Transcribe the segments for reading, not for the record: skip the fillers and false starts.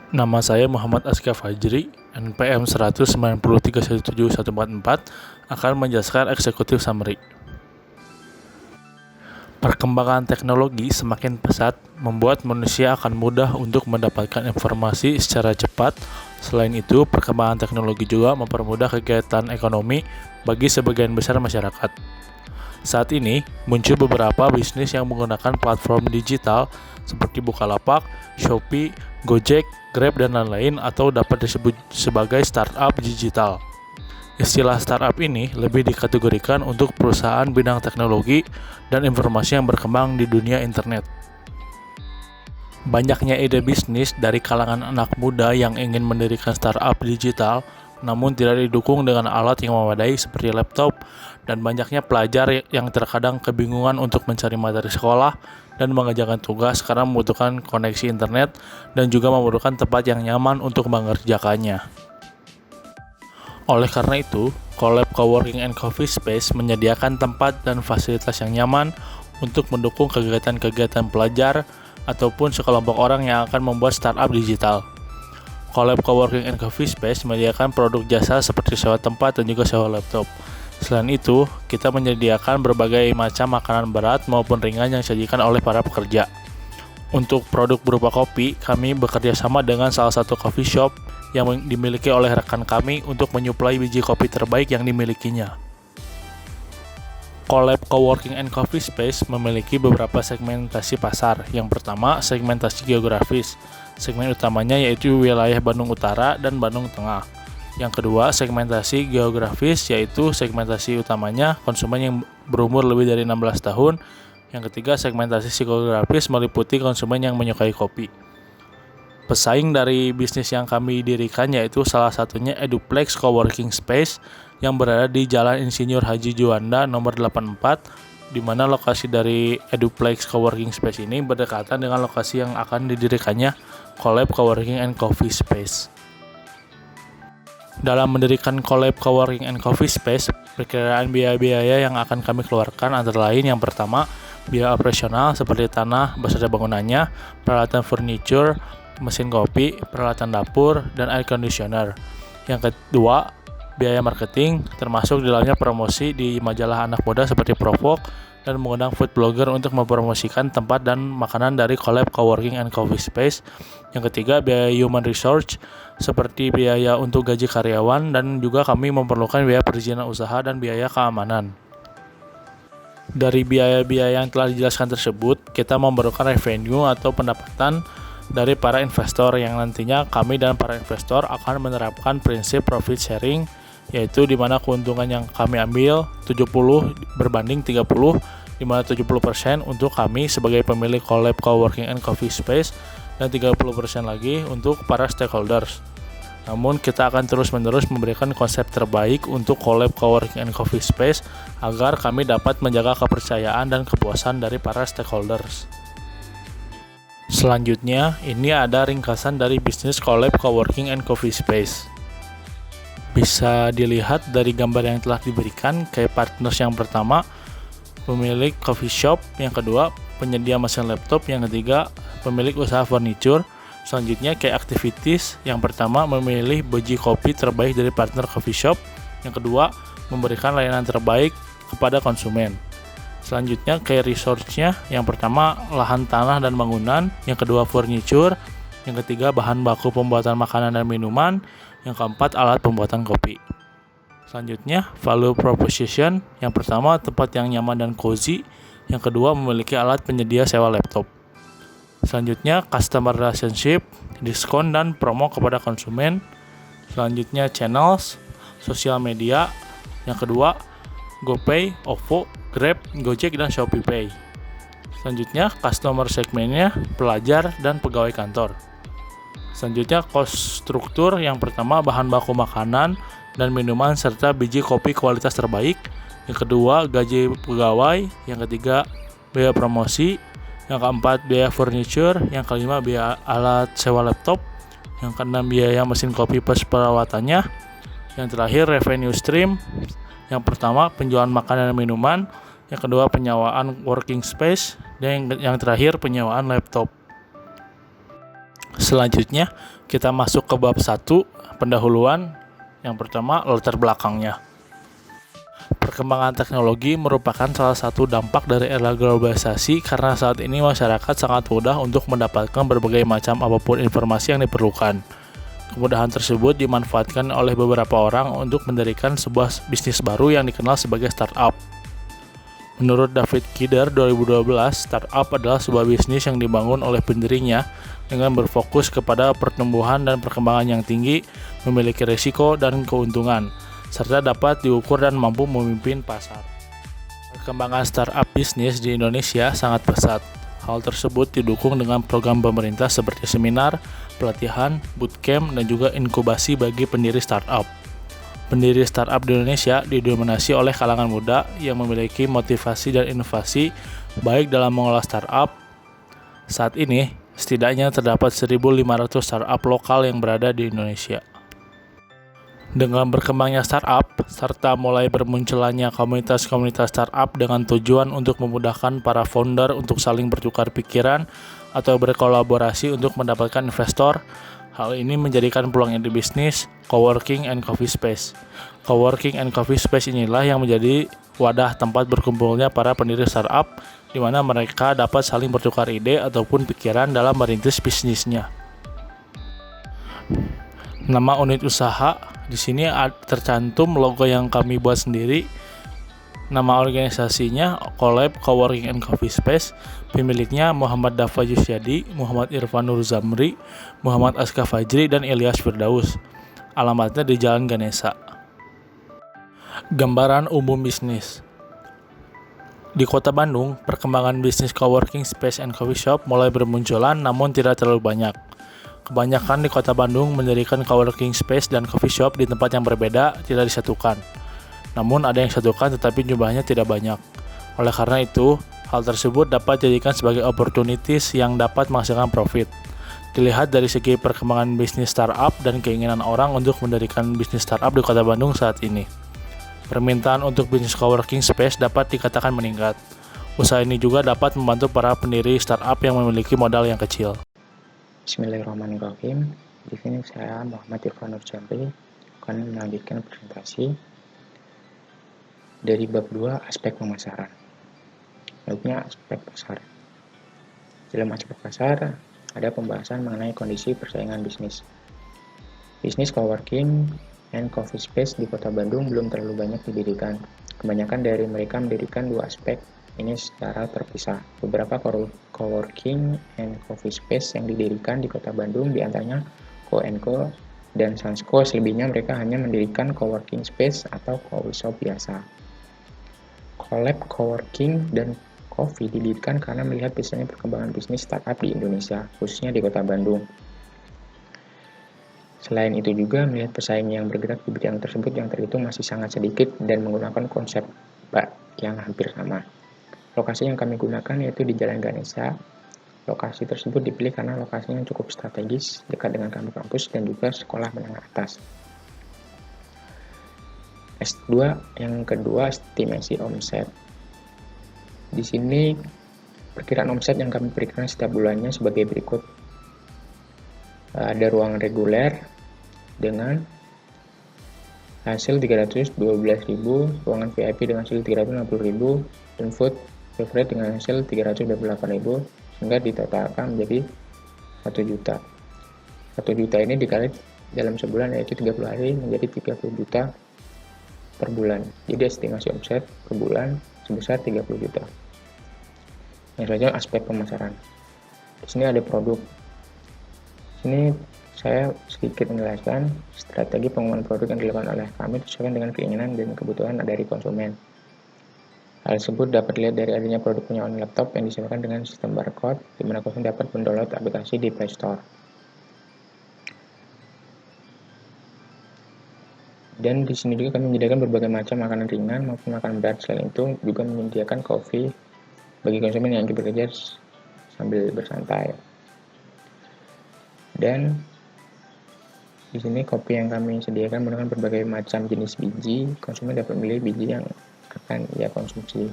Nama saya Muhammad Aska Fajri, NPM 1931714, akan menjelaskan eksekutif summary. Perkembangan teknologi semakin pesat membuat manusia akan mudah untuk mendapatkan informasi secara cepat. Selain itu, perkembangan teknologi juga mempermudah kegiatan ekonomi bagi sebagian besar masyarakat. Saat ini, muncul beberapa bisnis yang menggunakan platform digital seperti Bukalapak, Shopee, Gojek, Grab, dan lain-lain, atau dapat disebut sebagai startup digital. Istilah startup ini lebih dikategorikan untuk perusahaan bidang teknologi dan informasi yang berkembang di dunia internet. Banyaknya ide bisnis dari kalangan anak muda yang ingin mendirikan startup digital, namun tidak didukung dengan alat yang memadai seperti laptop, dan banyaknya pelajar yang terkadang kebingungan untuk mencari materi sekolah dan mengerjakan tugas karena membutuhkan koneksi internet dan juga memerlukan tempat yang nyaman untuk mengerjakannya. Oleh karena itu, Collab Coworking and Coffee Space menyediakan tempat dan fasilitas yang nyaman untuk mendukung kegiatan-kegiatan pelajar ataupun sekelompok orang yang akan membuat startup digital. Collab Coworking and Coffee Space menyediakan produk jasa seperti sewa tempat dan juga sewa laptop. Selain itu, kita menyediakan berbagai macam makanan berat maupun ringan yang disajikan oleh para pekerja. Untuk produk berupa kopi, kami bekerja sama dengan salah satu coffee shop yang dimiliki oleh rekan kami untuk menyuplai biji kopi terbaik yang dimilikinya. Collab Coworking and Coffee Space memiliki beberapa segmentasi pasar. Yang pertama, segmentasi geografis. Segmen utamanya yaitu wilayah Bandung Utara dan Bandung Tengah. Yang kedua, segmentasi geografis, yaitu segmentasi utamanya konsumen yang berumur lebih dari 16 tahun. Yang ketiga, segmentasi psikografis meliputi konsumen yang menyukai kopi. Pesaing dari bisnis yang kami dirikan yaitu salah satunya Eduplex Coworking Space yang berada di Jalan Insinyur Haji Juanda nomor 84, di mana lokasi dari Eduplex Coworking Space ini berdekatan dengan lokasi yang akan didirikannya Collab Coworking and Coffee Space. Dalam mendirikan Collab Coworking and Coffee Space, perkiraan biaya-biaya yang akan kami keluarkan antara lain yang pertama, biaya operasional seperti tanah beserta bangunannya, peralatan furniture, mesin kopi, peralatan dapur, dan air conditioner. Yang kedua, biaya marketing, termasuk di dalamnya promosi di majalah anak muda seperti Provok dan mengundang food blogger untuk mempromosikan tempat dan makanan dari Collab Coworking and Coffee Space. Yang ketiga, biaya human resource seperti biaya untuk gaji karyawan, dan juga kami memerlukan biaya perizinan usaha dan biaya keamanan. Dari biaya-biaya yang telah dijelaskan tersebut, kita memerlukan revenue atau pendapatan dari para investor yang nantinya kami dan para investor akan menerapkan prinsip profit sharing, yaitu di mana keuntungan yang kami ambil 70 berbanding 30, di mana 70% untuk kami sebagai pemilik Collab Coworking and Coffee Space dan 30% lagi untuk para stakeholders. Namun kita akan terus-menerus memberikan konsep terbaik untuk Collab Coworking and Coffee Space agar kami dapat menjaga kepercayaan dan kepuasan dari para stakeholders. Selanjutnya, ini ada ringkasan dari bisnis Collab Coworking and Coffee Space. Bisa dilihat dari gambar yang telah diberikan, kayak partners yang pertama, pemilik coffee shop, yang kedua, penyedia mesin laptop, yang ketiga, pemilik usaha furniture. Selanjutnya, kayak activities, yang pertama, memilih biji kopi terbaik dari partner coffee shop, yang kedua, memberikan layanan terbaik kepada konsumen. Selanjutnya kayak resource-nya, yang pertama lahan tanah dan bangunan, yang kedua furniture, yang ketiga bahan baku pembuatan makanan dan minuman, yang keempat alat pembuatan kopi. Selanjutnya value proposition, yang pertama tempat yang nyaman dan cozy, yang kedua memiliki alat penyedia sewa laptop. Selanjutnya customer relationship, diskon dan promo kepada konsumen. Selanjutnya channels, sosial media, yang kedua GoPay, OVO, Grab, Gojek, dan Shopee Pay. Selanjutnya, customer segmennya pelajar dan pegawai kantor. Selanjutnya, cost struktur, yang pertama bahan baku makanan dan minuman serta biji kopi kualitas terbaik. Yang kedua, gaji pegawai. Yang ketiga, biaya promosi. Yang keempat, biaya furniture. Yang kelima, biaya alat sewa laptop. Yang keenam, biaya mesin kopi plus perawatannya. Yang terakhir, revenue stream. Yang pertama, penjualan makanan dan minuman. Yang kedua, penyewaan working space. Dan yang terakhir, penyewaan laptop. Selanjutnya, kita masuk ke bab 1, pendahuluan. Yang pertama, latar belakangnya. Perkembangan teknologi merupakan salah satu dampak dari era globalisasi karena saat ini masyarakat sangat mudah untuk mendapatkan berbagai macam apapun informasi yang diperlukan. Kemudahan tersebut dimanfaatkan oleh beberapa orang untuk mendirikan sebuah bisnis baru yang dikenal sebagai startup. Menurut David Kidder 2012, startup adalah sebuah bisnis yang dibangun oleh pendirinya dengan berfokus kepada pertumbuhan dan perkembangan yang tinggi, memiliki risiko dan keuntungan, serta dapat diukur dan mampu memimpin pasar. Perkembangan startup bisnis di Indonesia sangat pesat. Hal tersebut didukung dengan program pemerintah seperti seminar, pelatihan, bootcamp, dan juga inkubasi bagi pendiri startup. Pendiri startup di Indonesia didominasi oleh kalangan muda yang memiliki motivasi dan inovasi baik dalam mengelola startup. Saat ini, setidaknya terdapat 1.500 startup lokal yang berada di Indonesia. Dengan berkembangnya startup, serta mulai bermunculannya komunitas-komunitas startup dengan tujuan untuk memudahkan para founder untuk saling bertukar pikiran atau berkolaborasi untuk mendapatkan investor, hal ini menjadikan peluang ide bisnis, coworking and coffee space. Coworking and coffee space inilah yang menjadi wadah tempat berkumpulnya para pendiri startup, di mana mereka dapat saling bertukar ide ataupun pikiran dalam merintis bisnisnya. Nama unit usaha, di sini tercantum logo yang kami buat sendiri. Nama organisasinya Collab Coworking and Coffee Space. Pemiliknya Muhammad Dafa Yusyadi, Muhammad Irfan Nur Zamri, Muhammad Aska Fajri, dan Ilyas Firdaus. Alamatnya di Jalan Ganesa. Gambaran umum bisnis. Di Kota Bandung, perkembangan bisnis coworking space and coffee shop mulai bermunculan namun tidak terlalu banyak. Kebanyakan di Kota Bandung mendirikan coworking space dan coffee shop di tempat yang berbeda, tidak disatukan. Namun ada yang disatukan tetapi jumlahnya tidak banyak. Oleh karena itu, hal tersebut dapat dijadikan sebagai opportunities yang dapat menghasilkan profit. Dilihat dari segi perkembangan bisnis startup dan keinginan orang untuk mendirikan bisnis startup di Kota Bandung saat ini. Permintaan untuk bisnis coworking space dapat dikatakan meningkat. Usaha ini juga dapat membantu para pendiri startup yang memiliki modal yang kecil. Bismillahirrahmanirrahim. Di sini saya Muhammad Irfan Nur Zamri akan melanjutkan presentasi dari bab 2 aspek pemasaran. Lainnya aspek pasar. Dalam aspek pasar ada pembahasan mengenai kondisi persaingan bisnis. Bisnis coworking and coffee space di Kota Bandung belum terlalu banyak didirikan. Kebanyakan dari mereka mendirikan dua aspek ini secara terpisah. Beberapa coworking and coffee space yang didirikan di Kota Bandung diantaranya Co & Co dan Sansco. Selebihnya mereka hanya mendirikan coworking space atau coffee shop biasa. Collab Coworking dan Coffee didirikan karena melihat besarnya perkembangan bisnis startup di Indonesia, khususnya di Kota Bandung. Selain itu juga melihat pesaing yang bergerak di bidang tersebut yang terhitung masih sangat sedikit dan menggunakan konsep yang hampir sama. Lokasi yang kami gunakan yaitu di Jalan Ganesa. Lokasi tersebut dipilih karena lokasinya cukup strategis, dekat dengan kampus dan juga sekolah menengah atas. S2 yang kedua, estimasi omset. Di sini perkiraan omset yang kami berikan setiap bulannya sebagai berikut. Ada ruang reguler dengan hasil 312.000, ruangan VIP dengan hasil 360.000, dan food favorite dengan hasil 328.000, sehingga ditotalkan menjadi 1 juta. 1 juta ini dikali dalam sebulan yaitu 30 hari menjadi 30 juta per bulan. Jadi estimasi omset per bulan sebesar 30 juta. Yang selanjutnya aspek pemasaran. Di sini ada produk. Ini saya sedikit menjelaskan strategi pengembangan produk yang dilakukan oleh kami sesuai dengan keinginan dan kebutuhan dari konsumen. Hal tersebut dapat dilihat dari adanya produk penyewaan laptop yang disediakan dengan sistem barcode, di mana konsumen dapat mendownload aplikasi di Play Store. Dan di sini juga kami menyediakan berbagai macam makanan ringan maupun makanan berat. Selain itu juga menyediakan kopi bagi konsumen yang ingin bekerja sambil bersantai. Dan di sini kopi yang kami sediakan menggunakan berbagai macam jenis biji. Konsumen dapat memilih biji yang akan ia konsumsi.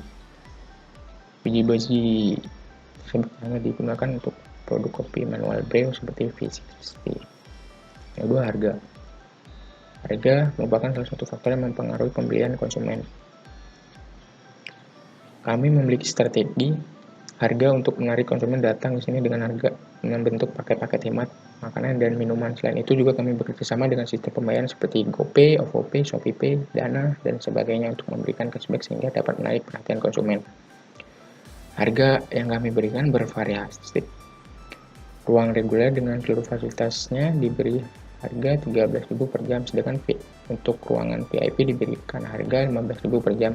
Biji-biji tersebut hanya digunakan untuk produk kopi manual brew seperti V60. Yang kedua, harga. Harga merupakan salah satu faktor yang mempengaruhi pembelian konsumen. Kami memiliki strategi harga untuk menarik konsumen datang ke sini dengan harga dengan bentuk paket-paket hemat makanan dan minuman. Selain itu juga kami bekerjasama dengan sistem pembayaran seperti GoPay, OVO Pay, ShopeePay, Dana, dan sebagainya untuk memberikan cashback sehingga dapat menarik perhatian konsumen. Harga yang kami berikan bervariasi. Ruang reguler dengan seluruh fasilitasnya diberi harga 13.000 per jam, sedangkan untuk ruangan VIP diberikan harga 15.000 per jam.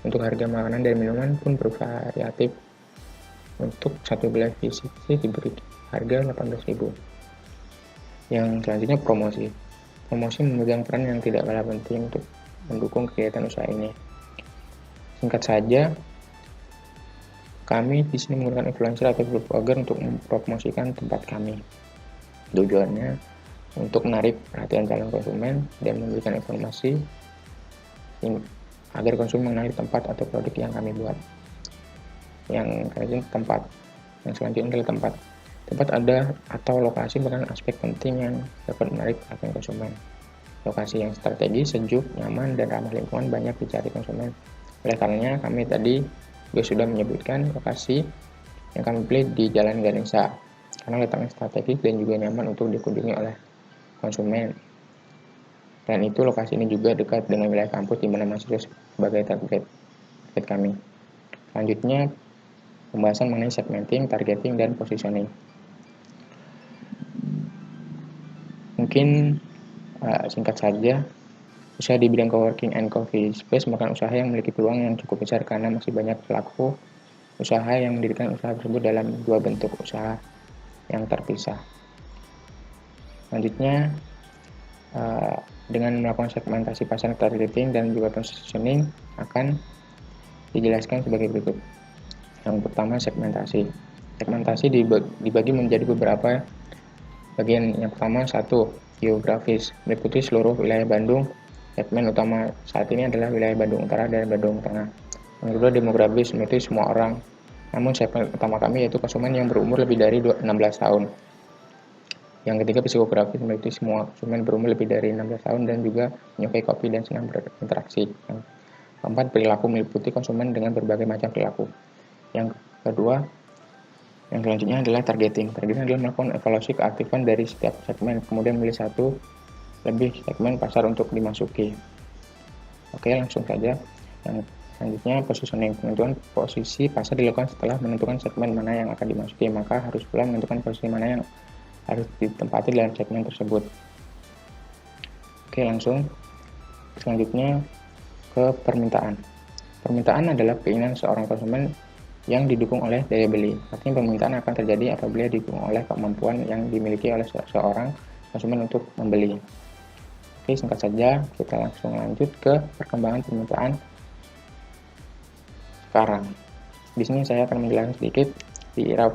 Untuk harga makanan dan minuman pun bervariatif. Untuk satu gelas V60 diberi harga 18.000. Yang selanjutnya, promosi. Promosi memegang peran yang tidak kalah penting untuk mendukung kegiatan usaha ini. Singkat saja, kami di sini menggunakan influencer atau blogger untuk mempromosikan tempat kami. Tujuannya untuk menarik perhatian calon konsumen dan memberikan informasi agar konsumen mengenali tempat atau produk yang kami buat. Yang selanjutnya adalah tempat. Tempat ada atau lokasi merupakan aspek penting yang dapat menarik perhatian konsumen. Lokasi yang strategis, sejuk, nyaman, dan ramah lingkungan banyak dicari konsumen. Oleh karenanya, kami tadi juga sudah menyebutkan lokasi yang kami pilih di Jalan Ganesha karena letaknya strategis dan juga nyaman untuk dikunjungi oleh konsumen. Dan itu lokasi ini juga dekat dengan wilayah kampus di mana mahasiswa sebagai target kami. Selanjutnya, pembahasan mengenai segmenting, targeting, dan positioning. Mungkin singkat saja, usaha di bidang coworking and coffee space merupakan usaha yang memiliki peluang yang cukup besar karena masih banyak pelaku usaha yang mendirikan usaha tersebut dalam dua bentuk usaha yang terpisah. Selanjutnya, dengan melakukan segmentasi pasar, targeting, dan juga positioning akan dijelaskan sebagai berikut. Yang pertama, segmentasi. Segmentasi dibagi menjadi beberapa bagian. Yang pertama, 1. Geografis, meliputi seluruh wilayah Bandung. Segmen utama saat ini adalah wilayah Bandung Utara dan Bandung Tengah. Yang kedua, demografis, meliputi semua orang. Namun segmen utama kami yaitu konsumen yang berumur lebih dari 16 tahun. Yang ketiga, psikografis, meliputi semua konsumen berumur lebih dari 16 tahun dan juga menyukai kopi dan senang berinteraksi. Yang keempat, perilaku, meliputi konsumen dengan berbagai macam perilaku. Yang kedua, yang selanjutnya adalah targeting. Targeting adalah melakukan evaluasi keaktifan dari setiap segmen, kemudian memilih satu lebih segmen pasar untuk dimasuki. Oke, langsung saja. Yang selanjutnya, positioning. Penentuan posisi pasar dilakukan setelah menentukan segmen mana yang akan dimasuki, maka harus pula menentukan posisi mana yang harus ditempati dalam segmen tersebut. Oke, langsung. Selanjutnya ke permintaan. Permintaan adalah keinginan seorang konsumen yang didukung oleh daya beli. Artinya permintaan akan terjadi apabila didukung oleh kemampuan yang dimiliki oleh seorang konsumen untuk membeli. Oke, singkat saja kita langsung lanjut ke perkembangan permintaan sekarang. Di sini saya akan menjelaskan sedikit di era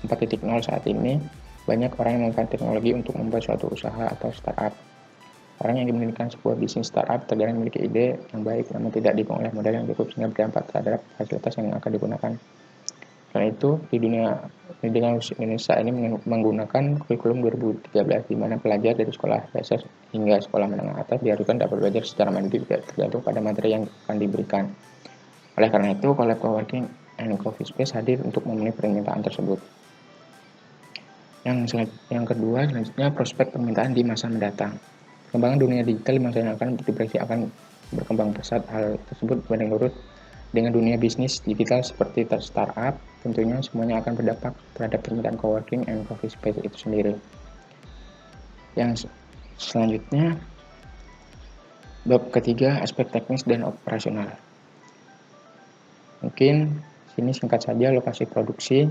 4.0 saat ini. Banyak orang yang menggunakan teknologi untuk membuat suatu usaha atau startup. Orang yang ingin mendirikan sebuah bisnis startup terkadang memiliki ide yang baik namun tidak didukung oleh modal yang cukup sehingga berdampak terhadap fasilitas yang akan digunakan. Selain itu, di dunia pendidikan Indonesia ini menggunakan kurikulum 2013 di mana pelajar dari sekolah dasar hingga sekolah menengah atas diharuskan dapat belajar secara mandiri tergantung pada materi yang akan diberikan. Oleh karena itu, Collab Coworking and Coffee Space hadir untuk memenuhi permintaan tersebut. Yang kedua, selanjutnya prospek permintaan di masa mendatang. Perkembangan dunia digital di masa yang akan diprediksi akan berkembang pesat. Hal tersebut berbanding lurus dengan dunia bisnis digital seperti startup. Tentunya semuanya akan berdampak terhadap permintaan coworking and coffee space itu sendiri. Yang selanjutnya, bab ketiga, aspek teknis dan operasional. Mungkin sini singkat saja lokasi produksi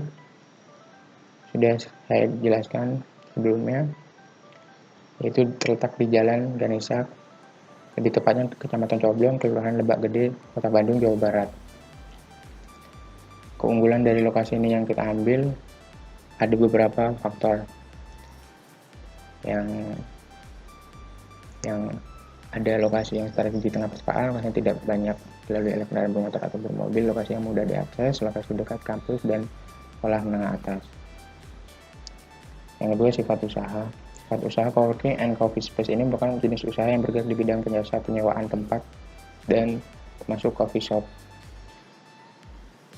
sudah saya jelaskan sebelumnya, yaitu terletak di Jalan Ganesha, lebih tepatnya Kecamatan Coblong, Kelurahan Lebak Gede, Kota Bandung, Jawa Barat. Keunggulan dari lokasi ini yang kita ambil ada beberapa faktor yang ada lokasi yang strategis di tengah perkotaan, lokasi tidak banyak dilalui oleh kendaraan bermotor atau bermobil, lokasi yang mudah diakses, lokasi dekat kampus dan sekolah menengah atas. Yang kedua, sifat usaha. Sifat usaha coworking and coffee space ini merupakan jenis usaha yang bergerak di bidang jasa penyewaan tempat dan termasuk coffee shop.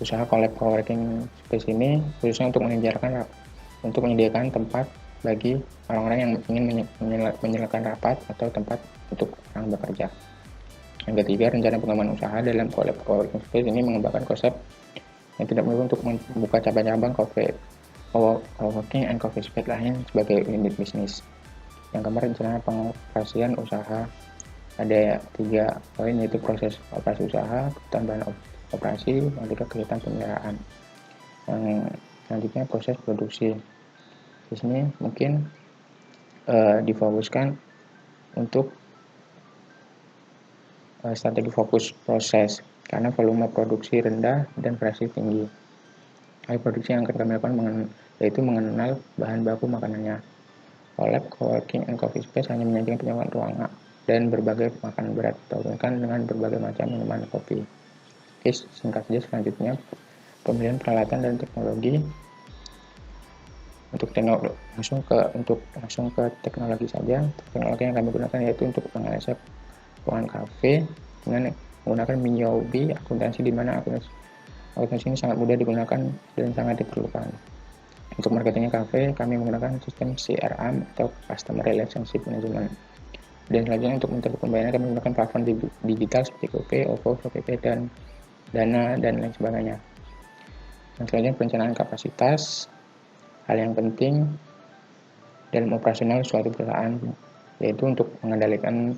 Usaha coworking space ini khususnya untuk menyediakan tempat bagi orang-orang yang ingin menyelesaikan rapat atau tempat untuk orang bekerja. Yang ketiga, rencana pengembangan usaha dalam coworking space ini mengembangkan konsep yang tidak melulu untuk membuka cabang-cabang coworking and coffee space lain sebagai unit bisnis. Yang keempat, rencana pengoperasian usaha. Ada 3 poin, yaitu proses operasi usaha, tambahan operasi, yang ketiga kegiatan pemeliharaan. Yang selanjutnya proses produksi. Di sini mungkin difokuskan untuk strategi fokus proses karena volume produksi rendah dan variasi tinggi. Hal produksi yang akan kami lakukan yaitu mengenal bahan baku makanannya. Coworking and coffee space hanya menyajikan penyewaan ruangan dan berbagai makanan berat, bahkan dengan berbagai macam minuman kopi. Oke, singkat saja selanjutnya pembelian peralatan dan teknologi. Untuk langsung ke teknologi saja. Teknologi yang kami gunakan yaitu untuk menganalisa keuangan kafe dengan menggunakan Minyobi akuntansi, di mana akuntansi ini sangat mudah digunakan dan sangat diperlukan. Untuk marketingnya kafe, kami menggunakan sistem CRM atau Customer Relationship Management. Dan selanjutnya untuk metode pembayaran kami menggunakan platform digital seperti GoPay, OVO, Shopee, dan Dana, dan lain sebagainya. Dan selanjutnya perencanaan kapasitas, hal yang penting dalam operasional suatu perusahaan, yaitu untuk mengendalikan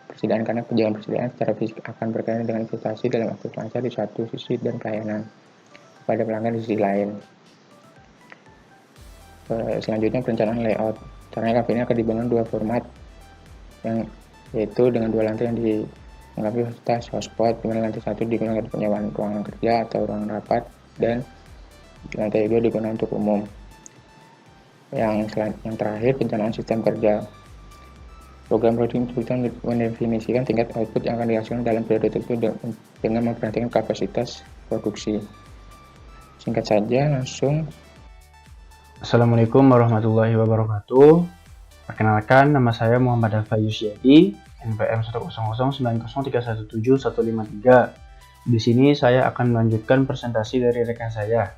persediaan, karena penjualan persediaan secara fisik akan berkaitan dengan investasi dalam aktif lancar di satu sisi dan pelayanan pada pelanggan di sisi lain. Selanjutnya perencanaan layout. Caranya kafe ini akan dibangun 2 format, yaitu dengan 2 lantai yang dilengkapi fasilitas hotspot, di mana lantai 1 digunakan untuk penyewaan ruangan kerja atau ruangan rapat, dan lantai 2 digunakan untuk umum. Yang terakhir, perencanaan sistem kerja. Program produksi mendefinisikan tingkat output yang akan dihasilkan dalam periode tertentu dengan memperhatikan kapasitas produksi. Singkat saja, langsung. Assalamualaikum warahmatullahi wabarakatuh. Perkenalkan, nama saya Muhammad Alfa Yusyadi, NPM 10090313153. Di sini saya akan melanjutkan presentasi dari rekan saya.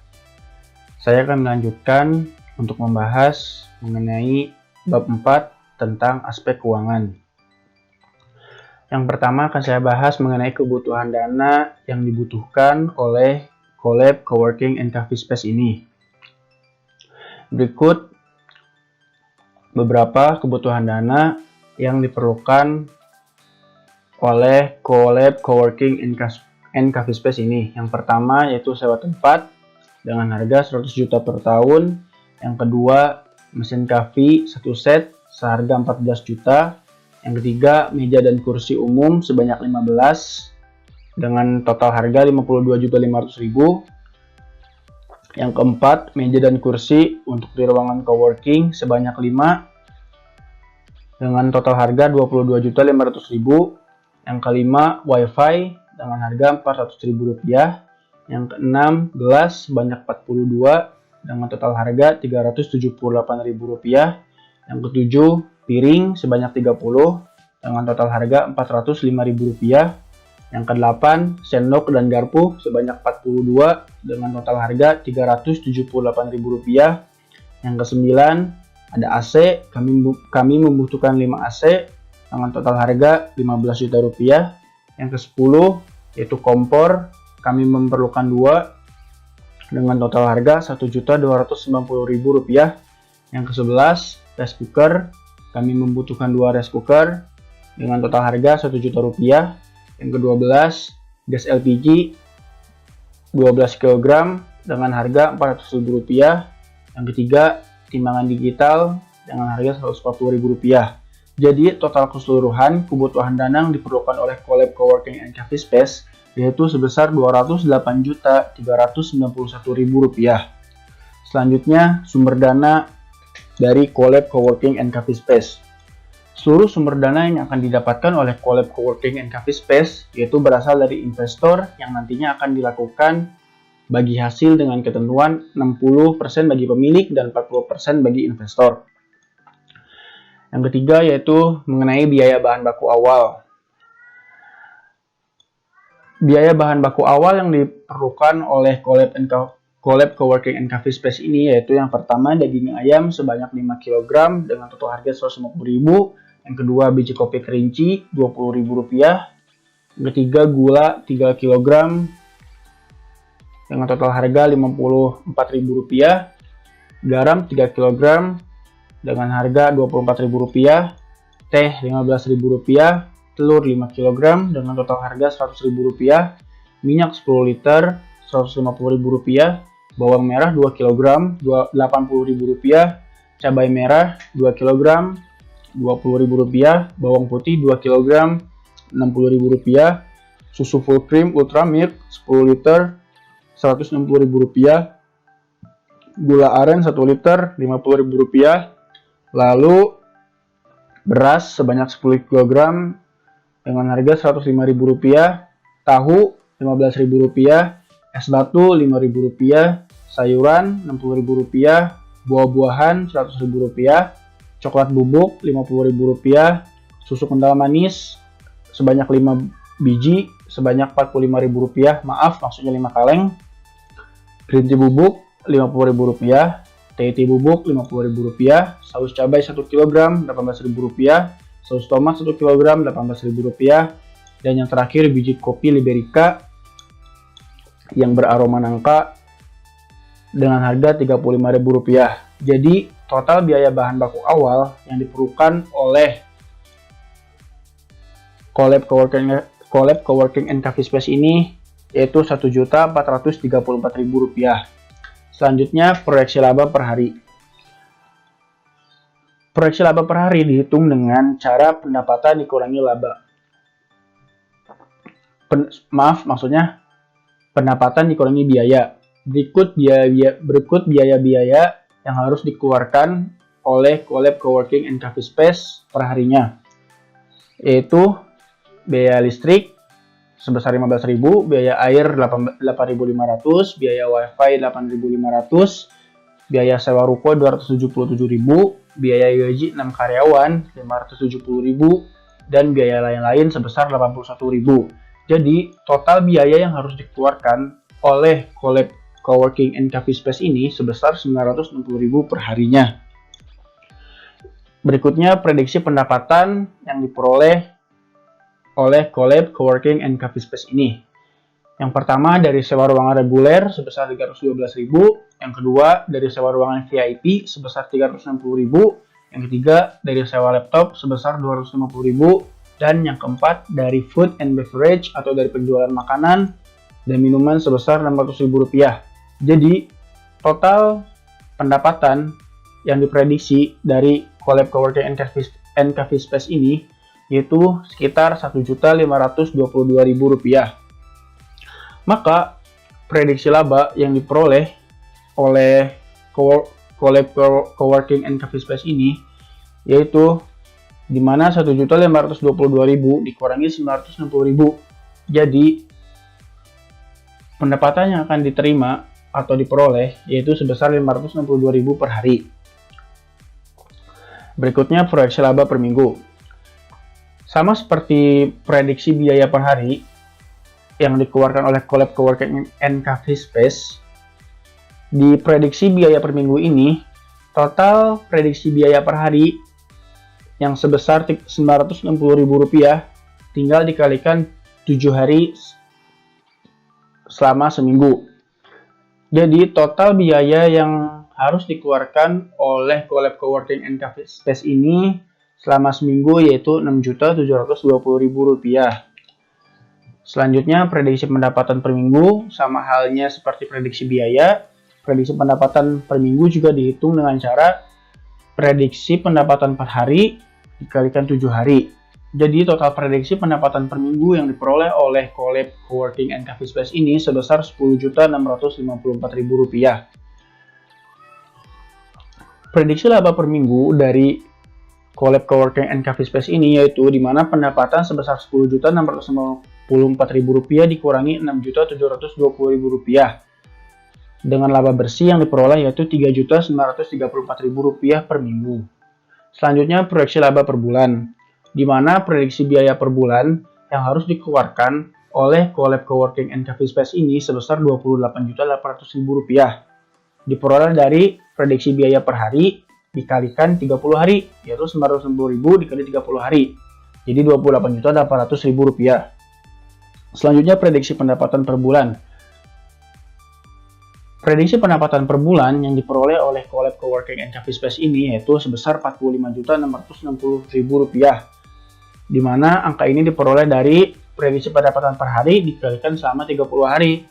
Saya akan melanjutkan untuk membahas mengenai bab 4 tentang aspek keuangan. Yang pertama akan saya bahas mengenai kebutuhan dana yang dibutuhkan oleh Collab Coworking and Coffee Space ini. Berikut beberapa kebutuhan dana yang diperlukan oleh Collab Coworking and Coffee Space ini. Yang pertama yaitu sewa tempat dengan harga 100 juta per tahun. Yang kedua, mesin kopi 1 set seharga 14 juta. Yang ketiga, meja dan kursi umum sebanyak 15 dengan total harga 52.500.000. Yang keempat, meja dan kursi untuk di ruangan coworking sebanyak 5 dengan total harga 22.500.000. Yang kelima, wifi dengan harga Rp400.000. Yang keenam, gelas sebanyak 42 dengan total harga Rp378.000. Yang ketujuh, piring sebanyak 30 dengan total harga Rp405.000. Yang kedelapan, sendok dan garpu sebanyak 42 dengan total harga Rp378.000. Yang kesembilan, ada AC, kami membutuhkan 5 AC dengan total harga Rp15 juta. Yang ke-10 yaitu kompor, kami memerlukan 2 dengan total harga Rp1.290.000. Yang ke-11, rice cooker, kami membutuhkan 2 rice cooker dengan total harga Rp1 juta. Yang ke-12, gas LPG 12 kg dengan harga Rp400.000. Yang ketiga, timbangan digital dengan harga Rp140.000. Jadi total keseluruhan kebutuhan dana yang diperlukan oleh Collab Coworking and Coffee Space yaitu sebesar Rp208.391.000. Selanjutnya, sumber dana dari Collab Coworking and Coffee Space. Seluruh sumber dana yang akan didapatkan oleh Collab Coworking and Coffee Space yaitu berasal dari investor yang nantinya akan dilakukan bagi hasil dengan ketentuan 60% bagi pemilik dan 40% bagi investor. Yang ketiga yaitu mengenai biaya bahan baku awal. Biaya bahan baku awal yang diperlukan oleh Collab Coworking and Coffee Space ini yaitu yang pertama daging ayam sebanyak 5 kg dengan total harga Rp150.000. Yang kedua biji kopi kerinci Rp20.000. Yang ketiga gula 3 kg dengan total harga Rp54.000. Garam 3 kg dengan harga Rp24.000. Teh Rp15.000. Telur 5 kg dengan total harga Rp100.000, minyak 10 liter Rp150.000, bawang merah 2 kg Rp80.000, cabai merah 2 kg Rp20.000, bawang putih 2 kg Rp60.000, susu full cream ultra milk 10 liter Rp160.000, gula aren 1 liter Rp50.000, lalu beras sebanyak 10 kg dengan harga Rp105.000, tahu Rp15.000, es batu Rp5.000, sayuran Rp60.000, buah-buahan Rp100.000, coklat bubuk Rp50.000, susu kental manis sebanyak 5 biji sebanyak Rp45.000, maaf maksudnya 5 kaleng, green tea bubuk Rp50.000, teh bubuk Rp50.000, saus cabai 1 kg Rp18.000, saus tomat 1 kg Rp18.000, dan yang terakhir biji kopi Liberica yang beraroma nangka dengan harga Rp35.000. Jadi total biaya bahan baku awal yang diperlukan oleh Collab Coworking and Coffee Space ini yaitu Rp1.434.000. Selanjutnya proyeksi laba per hari. Proyeksi laba per hari dihitung dengan cara pendapatan dikurangi laba. Pendapatan dikurangi biaya. Berikut biaya-biaya yang harus dikeluarkan oleh Collab Coworking and Coffee Space per harinya, yaitu biaya listrik sebesar Rp15.000, biaya air Rp8.500, biaya wifi Rp8.500, biaya sewa ruko Rp277.000, biaya gaji 6 karyawan Rp570.000, dan biaya lain-lain sebesar Rp81.000. Jadi, total biaya yang harus dikeluarkan oleh Collab Coworking and Coffee Space ini sebesar Rp960.000 per harinya. Berikutnya, prediksi pendapatan yang diperoleh oleh Collab Coworking and Coffee Space ini. Yang pertama dari sewa ruangan reguler sebesar Rp312.000, yang kedua dari sewa ruangan VIP sebesar Rp360.000, yang ketiga dari sewa laptop sebesar Rp250.000, dan yang keempat dari food and beverage atau dari penjualan makanan dan minuman sebesar Rp600.000. Jadi total pendapatan yang diprediksi dari Collab Coworking and Coffee Space ini yaitu sekitar Rp1.522.000. Maka prediksi laba yang diperoleh oleh Collab Coworking and Coffee Space ini yaitu di mana 1.522.000 dikurangi 960.000. Jadi pendapatan yang akan diterima atau diperoleh yaitu sebesar 562.000 per hari. Berikutnya proyeksi laba per minggu. Sama seperti prediksi biaya per hari yang dikeluarkan oleh Collab Coworking and Coffee Space, di prediksi biaya per minggu ini, total prediksi biaya per hari yang sebesar Rp960.000 tinggal dikalikan 7 hari selama seminggu. Jadi total biaya yang harus dikeluarkan oleh Collab Coworking and Coffee Space ini selama seminggu yaitu Rp6.720.000. Selanjutnya, prediksi pendapatan per minggu, sama halnya seperti prediksi biaya. Prediksi pendapatan per minggu juga dihitung dengan cara prediksi pendapatan per hari dikalikan 7 hari. Jadi, total prediksi pendapatan per minggu yang diperoleh oleh Collab Coworking and Coffee Space ini sebesar Rp10.654.000. Prediksi laba per minggu dari Collab Coworking and Coffee Space ini yaitu di mana pendapatan sebesar Rp10.654.000 dikurangi Rp6.720.000. dengan laba bersih yang diperoleh yaitu Rp3.934.000 per minggu. Selanjutnya proyeksi laba per bulan, di mana prediksi biaya per bulan yang harus dikeluarkan oleh Collab Coworking and Coffee Space ini sebesar Rp28.800.000. Diperoleh dari prediksi biaya per hari dikalikan 30 hari, yaitu Rp990.000 dikali 30 hari. Jadi Rp28.800.000. Selanjutnya prediksi pendapatan per bulan. Prediksi pendapatan per bulan yang diperoleh oleh Collab Coworking and Coffee Space ini yaitu sebesar Rp45.660.000, di mana angka ini diperoleh dari prediksi pendapatan per hari dikalikan selama 30 hari.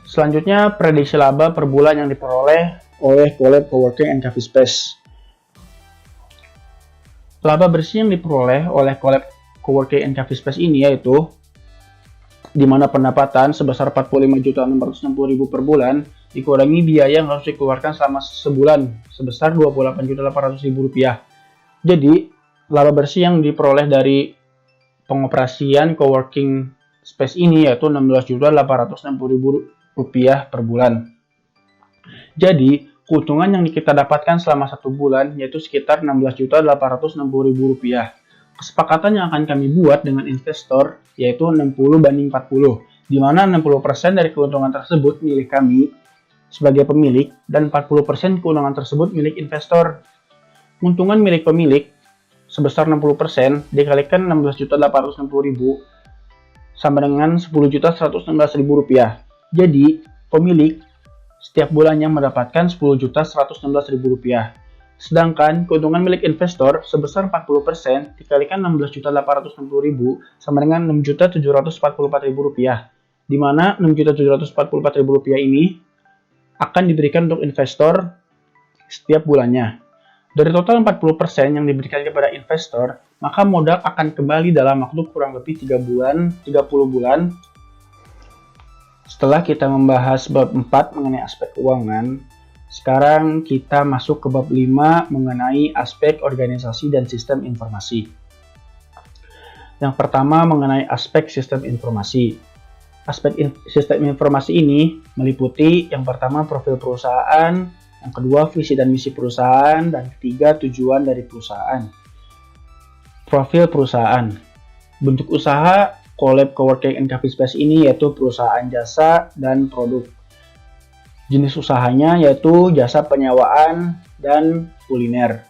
Selanjutnya prediksi laba per bulan yang diperoleh oleh Collab Coworking and Coffee Space. Laba bersih yang diperoleh oleh Collab Coworking and Coffee Space ini yaitu di mana pendapatan sebesar Rp45.660.000 per bulan dikurangi biaya yang harus dikeluarkan selama sebulan sebesar Rp28.800.000. Jadi, laba bersih yang diperoleh dari pengoperasian coworking space ini yaitu Rp16.860.000 per bulan. Jadi, keuntungan yang kita dapatkan selama 1 bulan yaitu sekitar Rp16.860.000. Kesepakatan yang akan kami buat dengan investor yaitu 60/40, di mana 60% dari keuntungan tersebut milik kami sebagai pemilik dan 40% keuntungan tersebut milik investor. Keuntungan milik pemilik sebesar 60% dikalikan Rp16.860.000 sama dengan Rp10.116.000. Jadi, pemilik setiap bulannya mendapatkan Rp10.116.000. Sedangkan keuntungan milik investor sebesar 40% dikalikan Rp16.860.000 sama dengan Rp6.744.000, di mana Rp6.744.000 ini akan diberikan untuk investor setiap bulannya. Dari total 40% yang diberikan kepada investor, maka modal akan kembali dalam waktu kurang lebih 30 bulan. Setelah kita membahas bab 4 mengenai aspek keuangan, sekarang kita masuk ke bab 5 mengenai aspek organisasi dan sistem informasi. Yang pertama mengenai aspek sistem informasi. Aspek sistem informasi ini meliputi yang pertama profil perusahaan, yang kedua visi dan misi perusahaan, dan ketiga tujuan dari perusahaan. Profil perusahaan. Bentuk usaha Collab Coworking and Coffee Space ini yaitu perusahaan jasa dan produk. Jenis usahanya yaitu jasa penyewaan dan kuliner.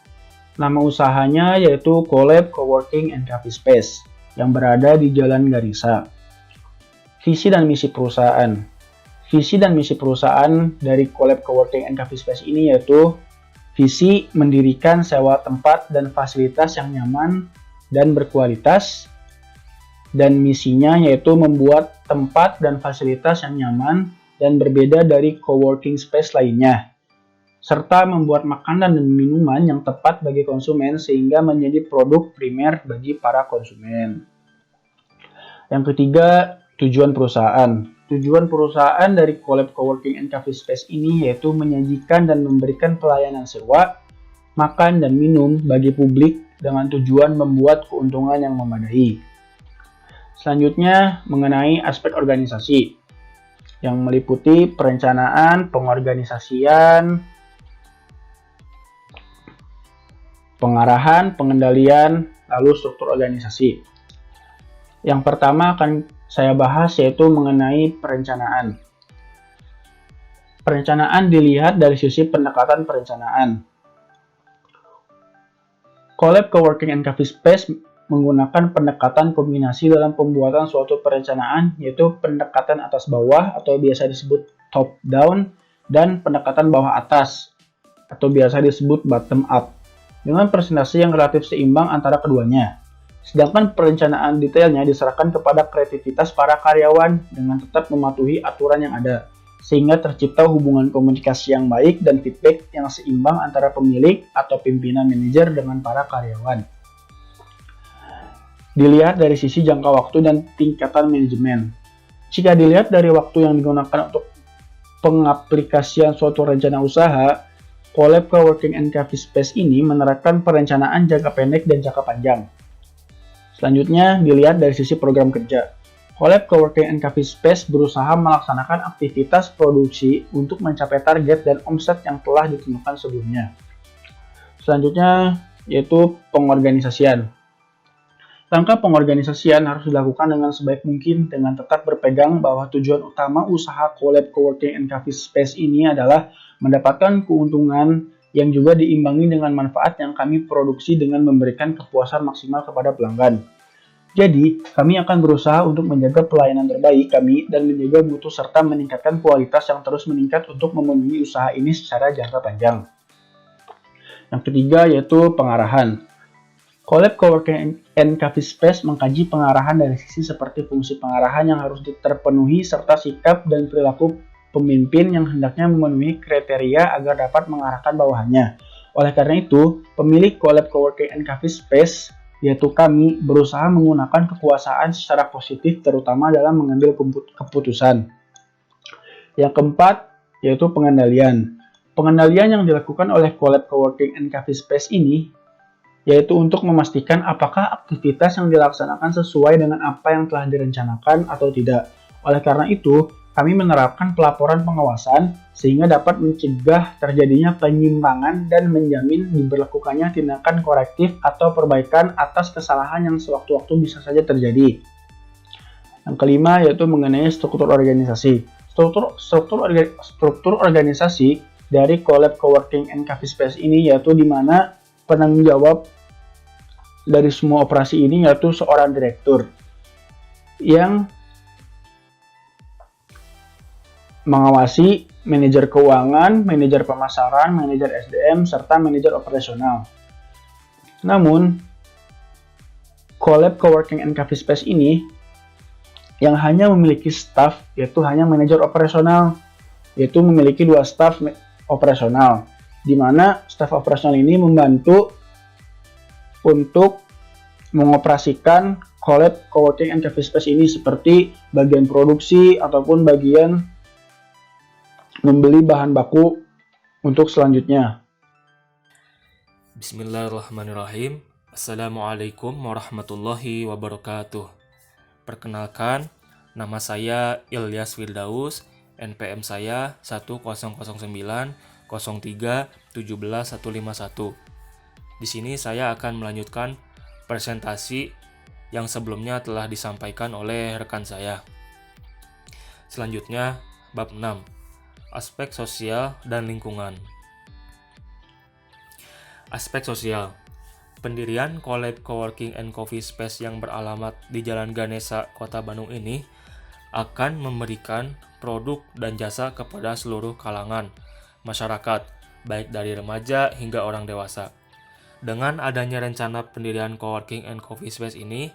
Nama usahanya yaitu Collab Coworking and Coffee Space yang berada di Jalan Garissa. Visi dan misi perusahaan. Visi dan misi perusahaan dari Collab Coworking and Coffee Space ini yaitu visi mendirikan sewa tempat dan fasilitas yang nyaman dan berkualitas, dan misinya yaitu membuat tempat dan fasilitas yang nyaman dan berbeda dari coworking space lainnya, serta membuat makanan dan minuman yang tepat bagi konsumen sehingga menjadi produk primer bagi para konsumen. Yang ketiga, tujuan perusahaan. Tujuan perusahaan dari Collab Coworking and Coffee Space ini yaitu menyajikan dan memberikan pelayanan sewa, makan dan minum bagi publik dengan tujuan membuat keuntungan yang memadai. Selanjutnya, mengenai aspek organisasi yang meliputi perencanaan, pengorganisasian, pengarahan, pengendalian, lalu struktur organisasi. Yang pertama akan saya bahas yaitu mengenai perencanaan. Perencanaan dilihat dari sisi pendekatan perencanaan. Collab Coworking and Coffee Space menggunakan pendekatan kombinasi dalam pembuatan suatu perencanaan, yaitu pendekatan atas bawah atau biasa disebut top down, dan pendekatan bawah atas atau biasa disebut bottom up, dengan presentasi yang relatif seimbang antara keduanya. Sedangkan perencanaan detailnya diserahkan kepada kreativitas para karyawan dengan tetap mematuhi aturan yang ada, sehingga tercipta hubungan komunikasi yang baik dan feedback yang seimbang antara pemilik atau pimpinan manajer dengan para karyawan. Dilihat dari sisi jangka waktu dan tingkatan manajemen. Jika dilihat dari waktu yang digunakan untuk pengaplikasian suatu rencana usaha, Collab Coworking and Coffee Space ini menerapkan perencanaan jangka pendek dan jangka panjang. Selanjutnya, dilihat dari sisi program kerja. Collab Coworking and Coffee Space berusaha melaksanakan aktivitas produksi untuk mencapai target dan omset yang telah ditentukan sebelumnya. Selanjutnya yaitu pengorganisasian. Langkah pengorganisasian harus dilakukan dengan sebaik mungkin dengan tetap berpegang bahwa tujuan utama usaha Collab Coworking and Coffee Space ini adalah mendapatkan keuntungan yang juga diimbangi dengan manfaat yang kami produksi dengan memberikan kepuasan maksimal kepada pelanggan. Jadi, kami akan berusaha untuk menjaga pelayanan terbaik kami dan menjaga mutu serta meningkatkan kualitas yang terus meningkat untuk memenuhi usaha ini secara jangka panjang. Yang ketiga yaitu pengarahan. Collab Coworking and Coffee Space mengkaji pengarahan dari sisi seperti fungsi pengarahan yang harus terpenuhi serta sikap dan perilaku pemimpin yang hendaknya memenuhi kriteria agar dapat mengarahkan bawahannya. Oleh karena itu, pemilik Collab Coworking and Coffee Space yaitu kami berusaha menggunakan kekuasaan secara positif terutama dalam mengambil keputusan. Yang keempat yaitu pengendalian. Pengendalian yang dilakukan oleh Collab Coworking and Coffee Space ini yaitu untuk memastikan apakah aktivitas yang dilaksanakan sesuai dengan apa yang telah direncanakan atau tidak. Oleh karena itu, kami menerapkan pelaporan pengawasan sehingga dapat mencegah terjadinya penyimpangan dan menjamin diberlakukannya tindakan korektif atau perbaikan atas kesalahan yang sewaktu-waktu bisa saja terjadi. Yang kelima yaitu mengenai struktur organisasi. Struktur organisasi dari Collab Coworking and Coffee Space ini yaitu di mana penanggung jawab dari semua operasi ini yaitu seorang direktur yang mengawasi manajer keuangan, manajer pemasaran, manajer SDM, serta manajer operasional. Namun, Collab Coworking and Coffee Space ini yang hanya memiliki staff, yaitu hanya manajer operasional, yaitu memiliki 2 staff operasional, di mana staff operasional ini membantu untuk mengoperasikan Collab Coworking and Coffee Space ini seperti bagian produksi ataupun bagian membeli bahan baku untuk selanjutnya. Bismillahirrahmanirrahim. Assalamualaikum warahmatullahi wabarakatuh. Perkenalkan, nama saya Ilyas Firdaus, NPM saya 1090315151. Di sini saya akan melanjutkan presentasi yang sebelumnya telah disampaikan oleh rekan saya. Selanjutnya, bab 6. Aspek sosial dan lingkungan. Aspek sosial. Pendirian Collab Coworking and Coffee Space yang beralamat di Jalan Ganesha, Kota Bandung ini akan memberikan produk dan jasa kepada seluruh kalangan masyarakat, baik dari remaja hingga orang dewasa. Dengan adanya rencana pendirian Coworking and Coffee Space ini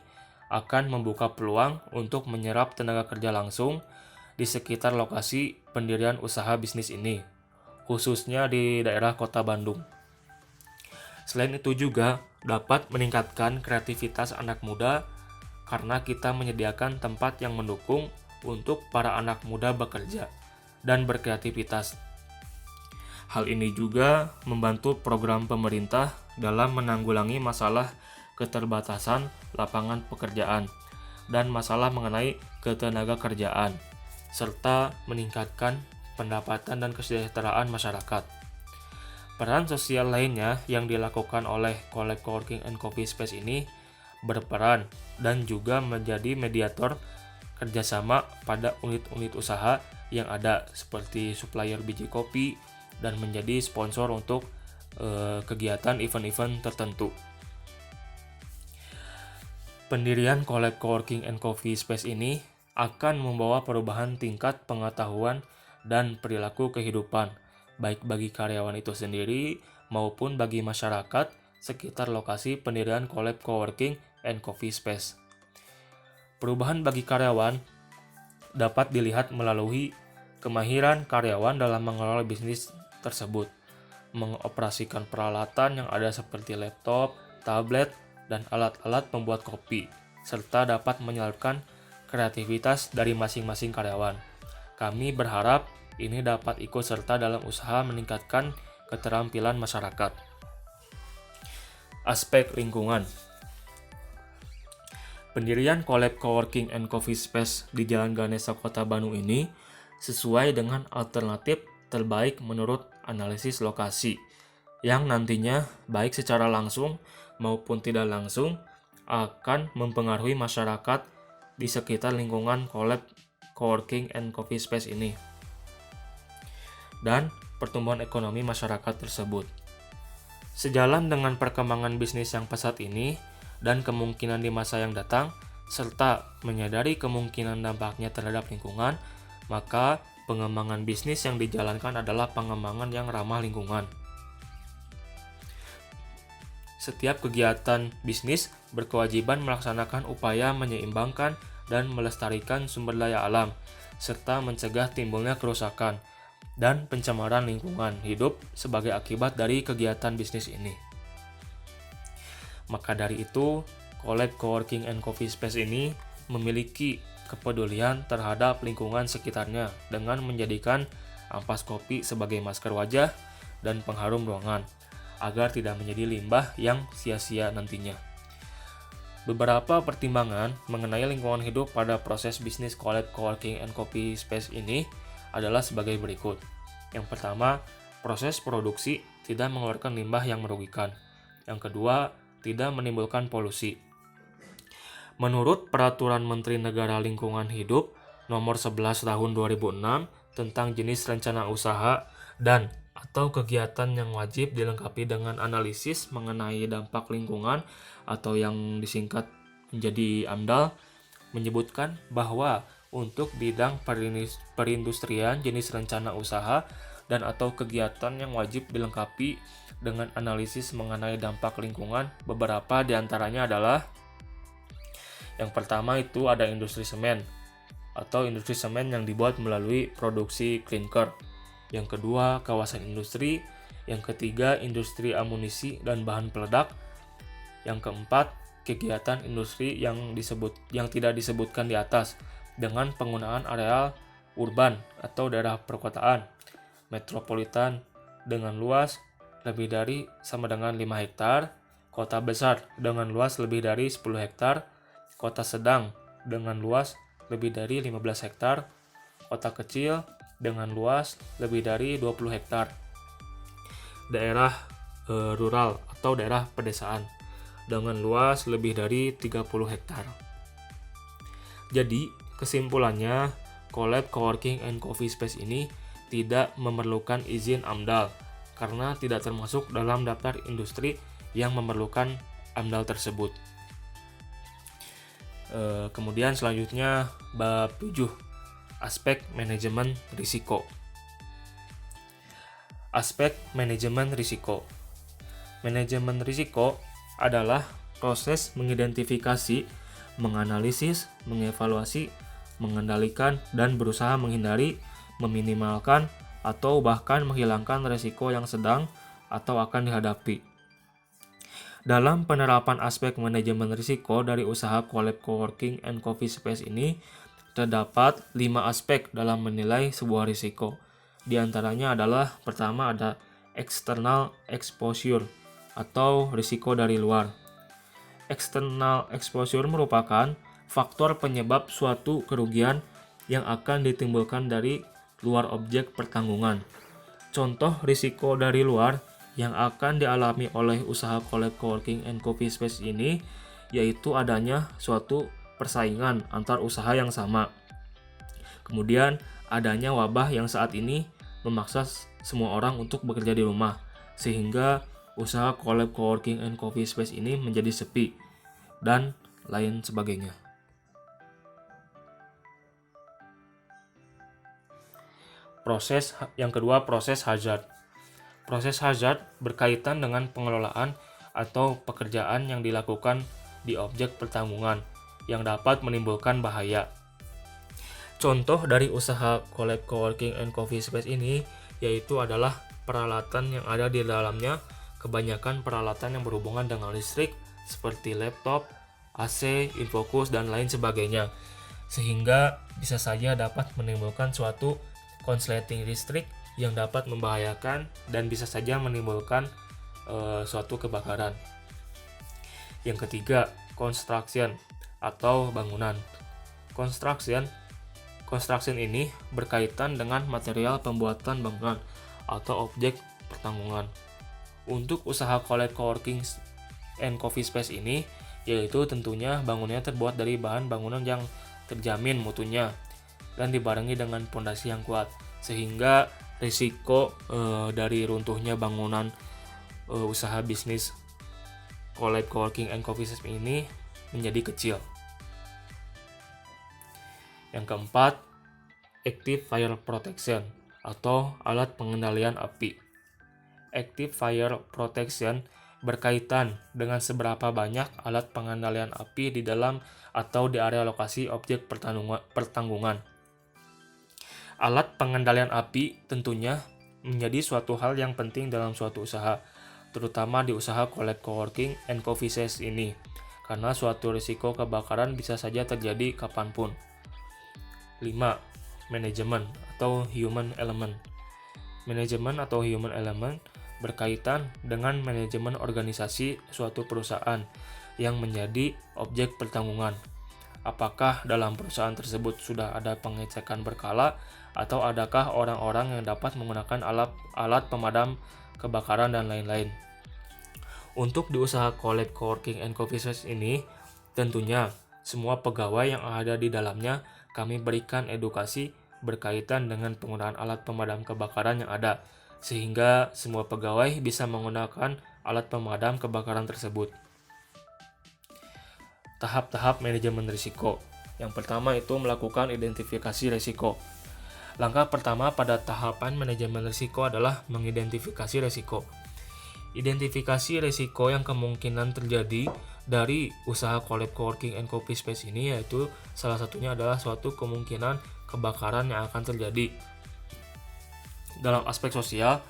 akan membuka peluang untuk menyerap tenaga kerja langsung di sekitar lokasi pendirian usaha bisnis ini, khususnya di daerah Kota Bandung. Selain itu juga dapat meningkatkan kreativitas anak muda karena kita menyediakan tempat yang mendukung untuk para anak muda bekerja dan berkreativitas. Hal ini juga membantu program pemerintah dalam menanggulangi masalah keterbatasan lapangan pekerjaan dan masalah mengenai ketenaga kerjaan, serta meningkatkan pendapatan dan kesejahteraan masyarakat. Peran sosial lainnya yang dilakukan oleh Collab Coworking and Coffee Space ini berperan dan juga menjadi mediator kerjasama pada unit-unit usaha yang ada seperti supplier biji kopi dan menjadi sponsor untuk kegiatan event-event tertentu. Pendirian Collab Coworking and Coffee Space ini akan membawa perubahan tingkat pengetahuan dan perilaku kehidupan, baik bagi karyawan itu sendiri maupun bagi masyarakat sekitar lokasi pendirian Collab Coworking and Coffee Space. Perubahan bagi karyawan dapat dilihat melalui kemahiran karyawan dalam mengelola bisnis tersebut, mengoperasikan peralatan yang ada seperti laptop, tablet, dan alat-alat pembuat kopi, serta dapat menyalurkan kreativitas dari masing-masing karyawan. Kami berharap ini dapat ikut serta dalam usaha meningkatkan keterampilan masyarakat. Aspek lingkungan. Pendirian Collab Coworking and Coffee Space di Jalan Ganesha, Kota Bandung ini sesuai dengan alternatif terbaik menurut analisis lokasi, yang nantinya baik secara langsung maupun tidak langsung akan mempengaruhi masyarakat di sekitar lingkungan Collab Coworking and Coffee Space ini dan pertumbuhan ekonomi masyarakat tersebut. Sejalan dengan perkembangan bisnis yang pesat ini dan kemungkinan di masa yang datang, serta menyadari kemungkinan dampaknya terhadap lingkungan, maka pengembangan bisnis yang dijalankan adalah pengembangan yang ramah lingkungan. Setiap kegiatan bisnis berkewajiban melaksanakan upaya menyeimbangkan dan melestarikan sumber daya alam, serta mencegah timbulnya kerusakan dan pencemaran lingkungan hidup sebagai akibat dari kegiatan bisnis ini. Maka dari itu, Collab Coworking and Coffee Space ini memiliki kepedulian terhadap lingkungan sekitarnya dengan menjadikan ampas kopi sebagai masker wajah dan pengharum ruangan, agar tidak menjadi limbah yang sia-sia nantinya. Beberapa pertimbangan mengenai lingkungan hidup pada proses bisnis Collab Coworking and Coffee Space ini adalah sebagai berikut. Yang pertama, proses produksi tidak mengeluarkan limbah yang merugikan. Yang kedua, tidak menimbulkan polusi. Menurut Peraturan Menteri Negara Lingkungan Hidup Nomor 11 Tahun 2006 tentang jenis rencana usaha dan atau kegiatan yang wajib dilengkapi dengan analisis mengenai dampak lingkungan atau yang disingkat menjadi AMDAL, menyebutkan bahwa untuk bidang perindustrian jenis rencana usaha dan atau kegiatan yang wajib dilengkapi dengan analisis mengenai dampak lingkungan, beberapa diantaranya adalah yang pertama itu ada industri semen atau industri semen yang dibuat melalui produksi clinker. Yang kedua, kawasan industri. Yang ketiga, industri amunisi dan bahan peledak. Yang keempat, kegiatan industri yang tidak disebutkan di atas dengan penggunaan areal urban atau daerah perkotaan, metropolitan dengan luas lebih dari sama dengan 5 hektar, kota besar dengan luas lebih dari 10 hektar, kota sedang dengan luas lebih dari 15 hektar, kota kecil dengan luas lebih dari 20 hektar, daerah rural atau daerah pedesaan dengan luas lebih dari 30 hektar. Jadi, kesimpulannya, Collab Coworking and Coffee Space ini tidak memerlukan izin AMDAL karena tidak termasuk dalam daftar industri yang memerlukan AMDAL tersebut. Kemudian selanjutnya bab 7, aspek manajemen risiko. Aspek manajemen risiko. Manajemen risiko adalah proses mengidentifikasi, menganalisis, mengevaluasi, mengendalikan, dan berusaha menghindari, meminimalkan, atau bahkan menghilangkan risiko yang sedang atau akan dihadapi. Dalam penerapan aspek manajemen risiko dari usaha Collab Coworking and Coffee Space ini, terdapat 5 aspek dalam menilai sebuah risiko. Di antaranya adalah pertama ada external exposure atau risiko dari luar. External exposure merupakan faktor penyebab suatu kerugian yang akan ditimbulkan dari luar objek pertanggungan. Contoh risiko dari luar yang akan dialami oleh usaha Collab Coworking and Coffee Space ini yaitu adanya suatu persaingan antar usaha yang sama. Kemudian adanya wabah yang saat ini memaksa semua orang untuk bekerja di rumah, sehingga usaha Collab Coworking and Coffee Space ini menjadi sepi, dan lain sebagainya. Proses yang kedua, proses hazard. Proses hazard berkaitan dengan pengelolaan atau pekerjaan yang dilakukan di objek pertanggungan yang dapat menimbulkan bahaya. Contoh dari usaha Collab Coworking and Coffee Space ini yaitu adalah peralatan yang ada di dalamnya, kebanyakan peralatan yang berhubungan dengan listrik seperti laptop, AC, infocus, dan lain sebagainya, sehingga bisa saja dapat menimbulkan suatu konsleting listrik yang dapat membahayakan dan bisa saja menimbulkan suatu kebakaran. Yang ketiga, construction. atau bangunan. Construction ini berkaitan dengan material pembuatan bangunan atau objek pertanggungan. Untuk usaha coworking and coffee space ini, yaitu tentunya bangunannya terbuat dari bahan bangunan yang terjamin mutunya dan dibarengi dengan pondasi yang kuat, sehingga risiko dari runtuhnya bangunan usaha bisnis coworking and coffee space ini menjadi kecil. Yang keempat, Active Fire Protection atau alat pengendalian api. Active Fire Protection berkaitan dengan seberapa banyak alat pengendalian api di dalam atau di area lokasi objek pertanggungan. Alat pengendalian api tentunya menjadi suatu hal yang penting dalam suatu usaha, terutama di usaha coworking and coffee space ini, karena suatu risiko kebakaran bisa saja terjadi kapanpun. 5. Manajemen atau human element. Manajemen atau human element berkaitan dengan manajemen organisasi suatu perusahaan yang menjadi objek pertanggungan. Apakah dalam perusahaan tersebut sudah ada pengecekan berkala atau adakah orang-orang yang dapat menggunakan alat pemadam kebakaran dan lain-lain. Untuk di usaha coworking and coffee space ini, tentunya semua pegawai yang ada di dalamnya kami berikan edukasi berkaitan dengan penggunaan alat pemadam kebakaran yang ada, sehingga semua pegawai bisa menggunakan alat pemadam kebakaran tersebut. Tahap-tahap manajemen risiko. Yang pertama itu melakukan identifikasi risiko. Langkah pertama pada tahapan manajemen risiko adalah mengidentifikasi risiko. Identifikasi risiko yang kemungkinan terjadi dari usaha coworking and coffee space ini, yaitu salah satunya adalah suatu kemungkinan kebakaran yang akan terjadi. Dalam aspek sosial,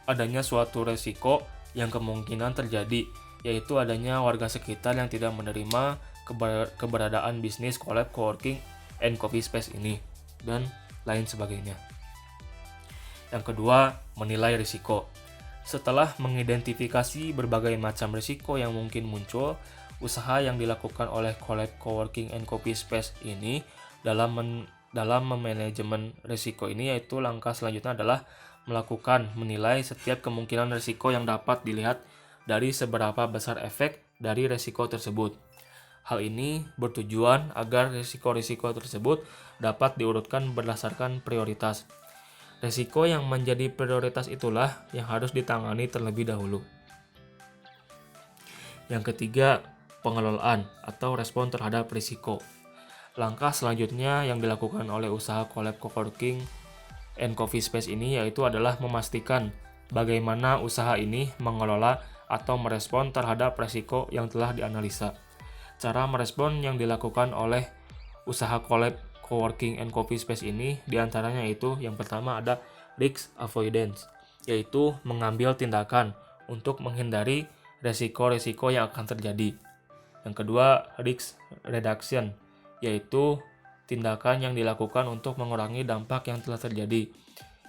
adanya suatu risiko yang kemungkinan terjadi, yaitu adanya warga sekitar yang tidak menerima keberadaan bisnis coworking and coffee space ini, dan lain sebagainya. Yang kedua, menilai risiko. Setelah mengidentifikasi berbagai macam risiko yang mungkin muncul, usaha yang dilakukan oleh coworking and coffee space ini dalam memanajemen risiko ini, yaitu langkah selanjutnya adalah melakukan menilai setiap kemungkinan risiko yang dapat dilihat dari seberapa besar efek dari risiko tersebut. Hal ini bertujuan agar risiko-risiko tersebut dapat diurutkan berdasarkan prioritas. Risiko yang menjadi prioritas itulah yang harus ditangani terlebih dahulu. Yang ketiga, pengelolaan atau respon terhadap risiko. Langkah selanjutnya yang dilakukan oleh usaha coworking and coffee space ini yaitu adalah memastikan bagaimana usaha ini mengelola atau merespon terhadap risiko yang telah dianalisa. Cara merespon yang dilakukan oleh usaha coworking and coffee space ini diantaranya itu yang pertama ada risk avoidance, yaitu mengambil tindakan untuk menghindari risiko-risiko yang akan terjadi. Yang kedua, risk reduction, yaitu tindakan yang dilakukan untuk mengurangi dampak yang telah terjadi.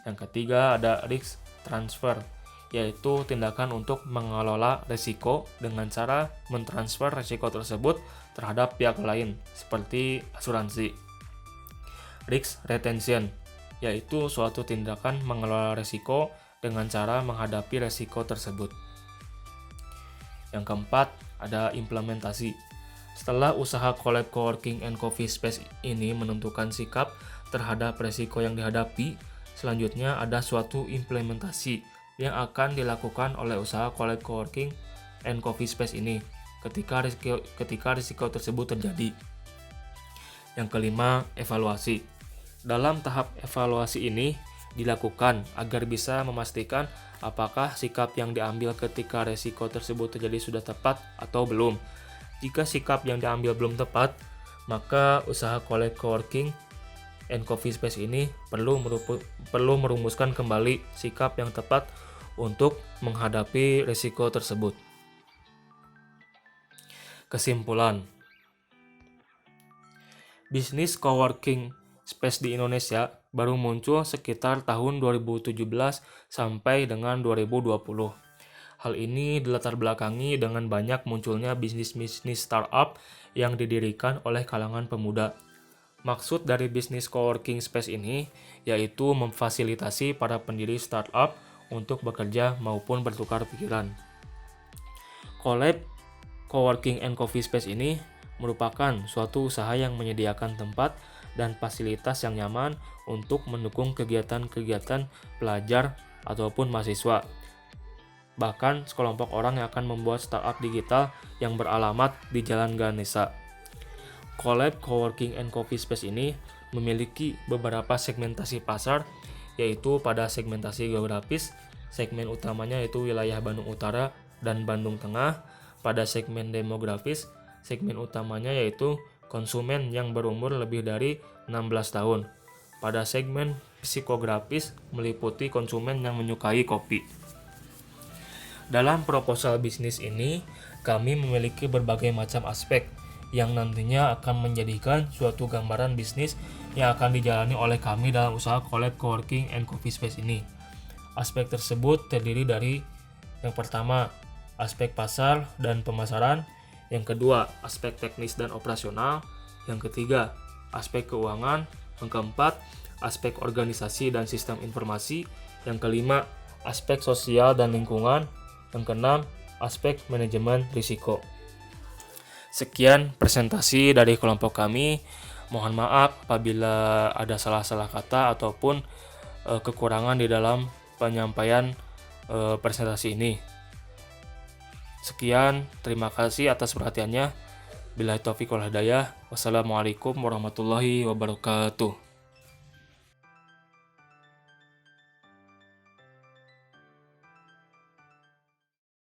Yang ketiga ada risk transfer, yaitu tindakan untuk mengelola risiko dengan cara mentransfer risiko tersebut terhadap pihak lain seperti asuransi. Risk retention, yaitu suatu tindakan mengelola risiko dengan cara menghadapi risiko tersebut. Yang keempat, ada implementasi. Setelah usaha coworking and coffee space ini menentukan sikap terhadap risiko yang dihadapi, selanjutnya ada suatu implementasi yang akan dilakukan oleh usaha coworking and coffee space ini ketika risiko tersebut terjadi. Yang kelima, evaluasi. Dalam tahap evaluasi ini dilakukan agar bisa memastikan apakah sikap yang diambil ketika risiko tersebut terjadi sudah tepat atau belum. Jika sikap yang diambil belum tepat, maka usaha coworking and coffee space ini perlu merumuskan kembali sikap yang tepat untuk menghadapi risiko tersebut. Kesimpulan, bisnis coworking space di Indonesia baru muncul sekitar tahun 2017 sampai dengan 2020. Hal ini dilatar belakangi dengan banyak munculnya bisnis-bisnis startup yang didirikan oleh kalangan pemuda. Maksud dari bisnis coworking space ini yaitu memfasilitasi para pendiri startup untuk bekerja maupun bertukar pikiran. Collab Coworking and Coffee Space ini merupakan suatu usaha yang menyediakan tempat dan fasilitas yang nyaman untuk mendukung kegiatan-kegiatan pelajar ataupun mahasiswa. Bahkan sekelompok orang yang akan membuat startup digital yang beralamat di Jalan Ganesha. Collab Coworking and Coffee Space ini memiliki beberapa segmentasi pasar, yaitu pada segmentasi geografis, segmen utamanya yaitu wilayah Bandung Utara dan Bandung Tengah. Pada segmen demografis, segmen utamanya yaitu konsumen yang berumur lebih dari 16 tahun. Pada segmen psikografis meliputi konsumen yang menyukai kopi. Dalam proposal bisnis ini, kami memiliki berbagai macam aspek yang nantinya akan menjadikan suatu gambaran bisnis yang akan dijalani oleh kami dalam usaha Collab Coworking and Coffee Space ini. Aspek tersebut terdiri dari yang pertama, aspek pasar dan pemasaran, yang kedua, aspek teknis dan operasional, yang ketiga, aspek keuangan, yang keempat, aspek organisasi dan sistem informasi, yang kelima, aspek sosial dan lingkungan, yang keenam, aspek manajemen risiko. Sekian presentasi dari kelompok kami. Mohon maaf apabila ada salah-salah kata ataupun kekurangan di dalam penyampaian presentasi ini. Sekian, terima kasih atas perhatiannya. Billahi taufiq wal hidayah. Wassalamualaikum warahmatullahi wabarakatuh.